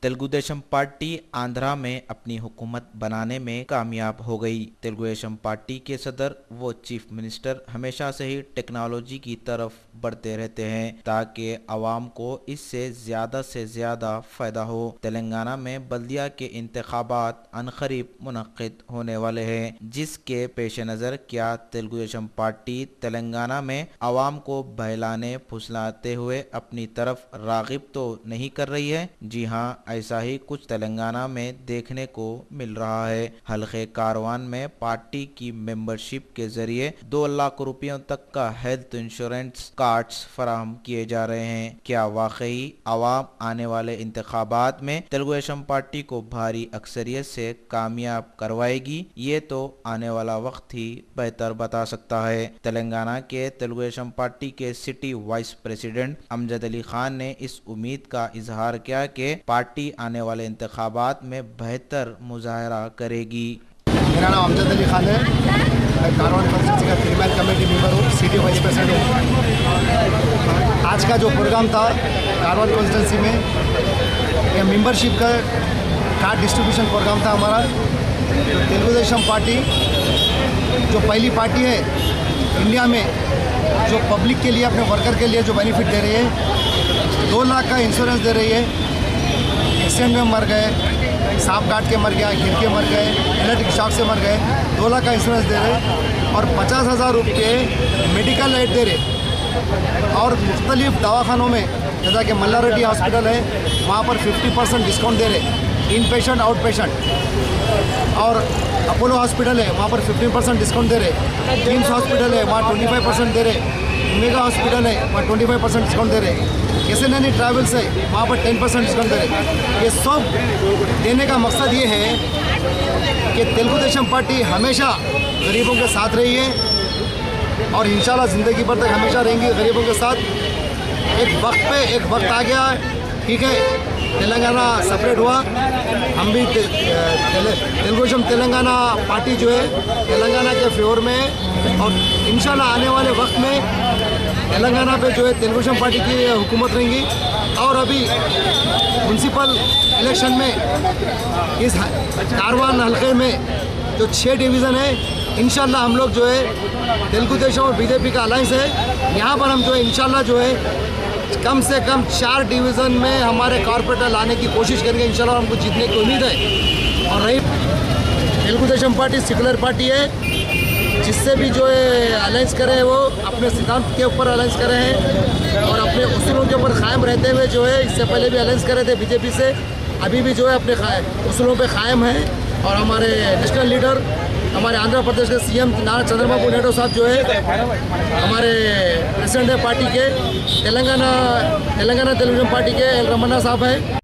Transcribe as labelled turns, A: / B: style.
A: Telugu Desam party Andhra में अपनी हुकूमत बनाने में कामयाब हो गई। तेलुगु देशम पार्टी के सदर व चीफ मिनिस्टर हमेशा से ही टेक्नोलॉजी की तरफ बढ़ते रहते हैं ताकि आवाम को इससे ज्यादा फायदा हो। तेलंगाना में बल्दिया के इंतखाबात अनकरीब मुनक्किद होने वाले हैं, जिसके पेश नज़र क्या तेलुगु देशम पार्टी तेलंगाना में आवाम को बहलाने फुसलाते हुए अपनी तरफ रागिब तो नहीं कर रही है? जी हाँ, ऐसा ही कुछ तेलंगाना में देखने को मिल रहा है। हल्के कारवान में पार्टी की मेंबरशिप के जरिए 2 लाख रुपयों तक का हेल्थ इंश्योरेंस कार्ड्स फराहम किए जा रहे हैं। क्या वाकई आवाम आने वाले इंतखाबात में तेलुगु देशम पार्टी को भारी अक्सरियत से कामयाब करवाएगी? ये तो आने वाला वक्त ही बेहतर बता सकता है। तेलंगाना के तेलुगु देशम पार्टी के city vice president Amjad Ali Khan ने इस उम्मीद का इजहार किया कि पार्टी आने वाले इंतखाबात में बेहतर मुजाहरा करेगी।
B: मेरा नाम अमजद अली खान है। मैं कारवान कॉन्स्टिट्यूंसी का फीमेल कमेटी मेंबर हूँ, सिटी वाइस प्रेसिडेंट हूँ। आज का जो प्रोग्राम था कारवान कॉन्स्टिट्यूंसी में, यह मेंबरशिप का कार्ड डिस्ट्रीब्यूशन प्रोग्राम था हमारा। तो तेलुगु देशम पार्टी जो पहली पार्टी है इंडिया में जो पब्लिक के लिए, अपने वर्कर के लिए जो बेनिफिट दे रही है, 2 लाख का इंश्योरेंस दे रही है। एक्सीडेंट में मर गए, सांप काट के मर गया, गिर के मर गए, इलेक्ट्रिक शॉक से मर गए, 2 लाख का इंश्योरेंस दे रहे और 50,000 रुपये मेडिकल एड दे रहे। और मुख्तलिफ दवाखानों में जैसा कि मल्ला रेड्डी हॉस्पिटल है, वहाँ पर 50% डिस्काउंट दे रहे, इन पेशेंट आउट पेशेंट। और अपोलो हॉस्पिटल है, वहाँ पर 15% डिस्काउंट दे रहे। किम्स हॉस्पिटल है, वहाँ 25% दे रहे। मेगा हॉस्पिटल है, वहाँ 25% डिस्काउंट दे रहे। एसएनएनी ट्रैवल्स है, वहाँ पर 10% डिस्काउंट दे रहे। ये सब देने का मकसद ये है कि तेलुगु देशम पार्टी हमेशा गरीबों के साथ रही है और इंशाल्लाह ज़िंदगी भर तक हमेशा रहेंगी गरीबों के साथ। एक वक्त आ गया, ठीक है, तेलंगाना सेपरेट हुआ, हम भी तेलुगु देशम तेलंगाना पार्टी जो है तेलंगाना के फेवर में है। और इंशाल्लाह आने वाले वक्त में तेलंगाना पे जो है तेलुगु देशम पार्टी की हुकूमत रहेंगी। और अभी म्यूनसिपल इलेक्शन में इस कारवान हल्के में जो 6 डिवीज़न है, इंशाल्लाह हम लोग जो है तेलुगु देशम और बीजेपी का अलायंस है, यहाँ पर हम जो है इंशाल्लाह जो है कम से कम 4 डिवीज़न में हमारे कॉर्पोरेटर लाने की कोशिश करेंगे। इंशाल्लाह हमको जीतने की उम्मीद है। और रही Telugu Desam party secular party है, जिससे भी जो है अलायंस करे वो अपने सिद्धांत के ऊपर अलायंस करे हैं और अपने उसूलों के ऊपर कायम रहते हुए जो है, इससे पहले भी अलायंस करे थे बीजेपी से, अभी भी जो है अपने उसूलों पे कायम है। और हमारे नेशनल लीडर, हमारे आंध्र प्रदेश के सीएम नारा चंद्रबाबू नायडू साहब जो है हमारे प्रेसिडेंट है पार्टी के, तेलंगाना तेलुगु देशम पार्टी के एल रमन्ना साहब है।